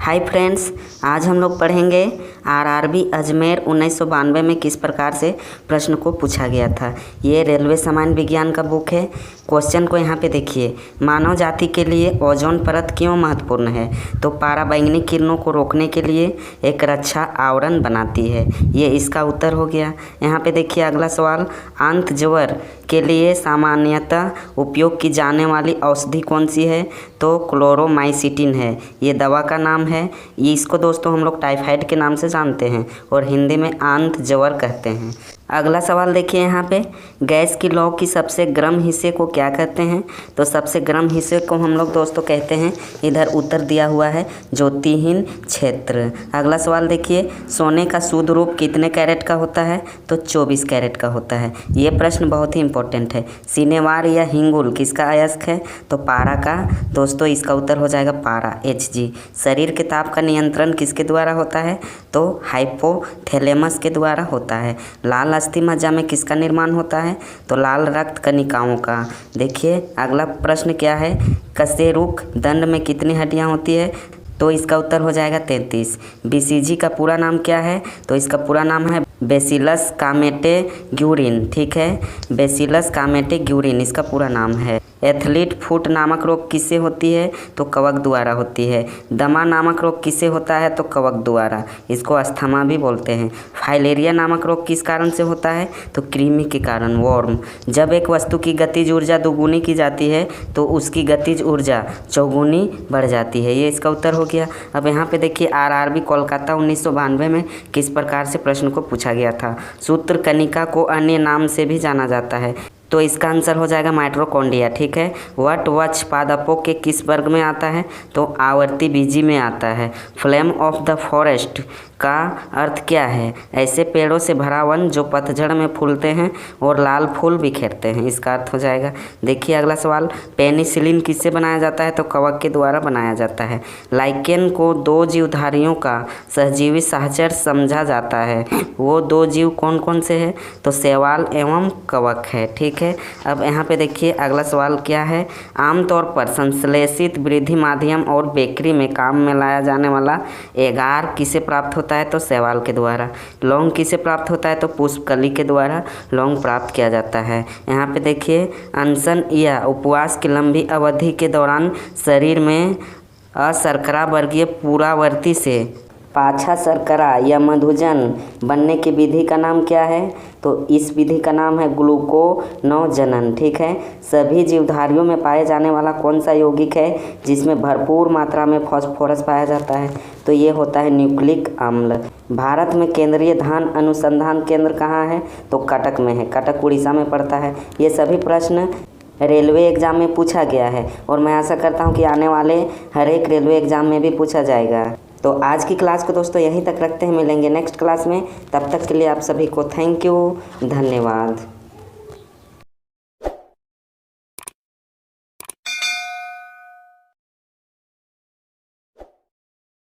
Hi friends, आज हम लोग पढ़ेंगे आरआरबी अजमेर 1992 में किस प्रकार से प्रश्न को पूछा गया था। ये रेलवे सामान्य विज्ञान का बुक है। क्वेश्चन को यहाँ पे देखिए, मानव जाति के लिए ओजोन परत क्यों महत्वपूर्ण है? तो पराबैंगनी किरणों को रोकने के लिए एक रक्षा आवरण बनाती है। ये इसका उत्तर हो गया। यहाँ पे देखिए अगला सवाल, आंत ज्वर के लिए सामान्यतः उपयोग की जाने वाली औषधि कौन सी है? तो क्लोरोमाइसिटिन है। ये दवा का नाम है। ये इसको दोस्तों हम लोग टाइफाइड के नाम से जानते हैं और हिंदी में आंत ज्वर कहते हैं। अगला सवाल देखिए यहाँ पे, गैस की लौ की सबसे गर्म हिस्से को क्या कहते हैं? तो सबसे गर्म हिस्से को हम लोग दोस्तों कहते हैं, इधर उत्तर दिया हुआ है, ज्योतिहीन क्षेत्र। अगला सवाल देखिए, सोने का शुद्ध रूप कितने कैरेट का होता है? तो 24 कैरेट का होता है। ये प्रश्न बहुत ही इंपॉर्टेंट है। सिनेवार या हिंगुल किसका अयस्क है? तो पारा का। दोस्तों इसका उत्तर हो जाएगा पारा, Hg। शरीर के ताप का नियंत्रण किसके द्वारा होता है? तो हाइपोथैलेमस के द्वारा होता है। लाल अस्थि मज्जा में किसका निर्माण होता है? तो लाल रक्त कणिकाओं का। देखिए अगला प्रश्न क्या है, कशेरुक दंड में कितनी हड्डियां होती है? तो इसका उत्तर हो जाएगा 33। बीसीजी का पूरा नाम क्या है? तो इसका पूरा नाम है बेसिलस कामेटेग्यूरिन। ठीक है, बेसिलस कामेटेग्यूरिन इसका पूरा नाम है। एथलीट फुट नामक रोग किससे होती है? तो कवक द्वारा होती है। दमा नामक रोग किससे होता है? तो कवक द्वारा। इसको अस्थमा भी बोलते हैं। फाइलेरिया नामक रोग किस कारण से होता है? तो कृमि के कारण, वर्म। जब एक वस्तु की गतिज ऊर्जा दोगुनी की जाती है तो उसकी गतिज ऊर्जा चौगुनी बढ़ जाती है। ये इसका उत्तर हो गया। अब यहाँ पे देखिए आरआरबी कोलकाता 1992 में किस प्रकार से प्रश्न को पूछा गया था। सूत्र कणिका को अन्य नाम से भी जाना जाता है, तो इसका आंसर हो जाएगा माइटोकॉन्ड्रिया। ठीक है, वटवृक्ष पादपों के किस वर्ग में आता है? तो आवर्ती बीजी में आता है। फ्लेम ऑफ द फॉरेस्ट का अर्थ क्या है? ऐसे पेड़ों से भरा वन जो पतझड़ में फूलते हैं और लाल फूल बिखेरते हैं, इसका अर्थ हो जाएगा। देखिए अगला सवाल, पेनिसिलिन किससे बनाया जाता है? तो कवक के द्वारा बनाया जाता है। लाइकेन को दो जीवधारियों का सहजीवी सहचर समझा जाता है। वो दो जीव कौन कौन से हैं? तो शैवाल एवं कवक है। ठीक है, अब यहाँ पे देखिए अगला सवाल क्या है, आमतौर पर संश्लेषित वृद्धि माध्यम और बेकरी में काम में लाया जाने वाला एगार किसे प्राप्त होता है? तो शैवाल के द्वारा। लौंग किसे प्राप्त होता है? तो पुष्पकली के द्वारा लौंग प्राप्त किया जाता है। यहाँ पे देखिए, अनशन या उपवास की लंबी अवधि के दौरान शरीर में अशर्करा वर्गीय पुरावर्ती से पाछा शर्करा या मधुजन बनने की विधि का नाम क्या है? तो इस विधि का नाम है ग्लूकोनोजनन। ठीक है, सभी जीवधारियों में पाए जाने वाला कौन सा यौगिक है जिसमें भरपूर मात्रा में फास्फोरस पाया जाता है? तो ये होता है न्यूक्लिक अम्ल। भारत में केंद्रीय धान अनुसंधान केंद्र कहाँ है? तो कटक में है। कटक उड़ीसा में पड़ता है। ये सभी प्रश्न रेलवे एग्ज़ाम में पूछा गया है और मैं आशा करता हूँ कि आने वाले हर एक रेलवे एग्ज़ाम में भी पूछा जाएगा। तो आज की क्लास को दोस्तों यहीं तक रखते हैं, मिलेंगे नेक्स्ट क्लास में। तब तक के लिए आप सभी को थैंक यू, धन्यवाद।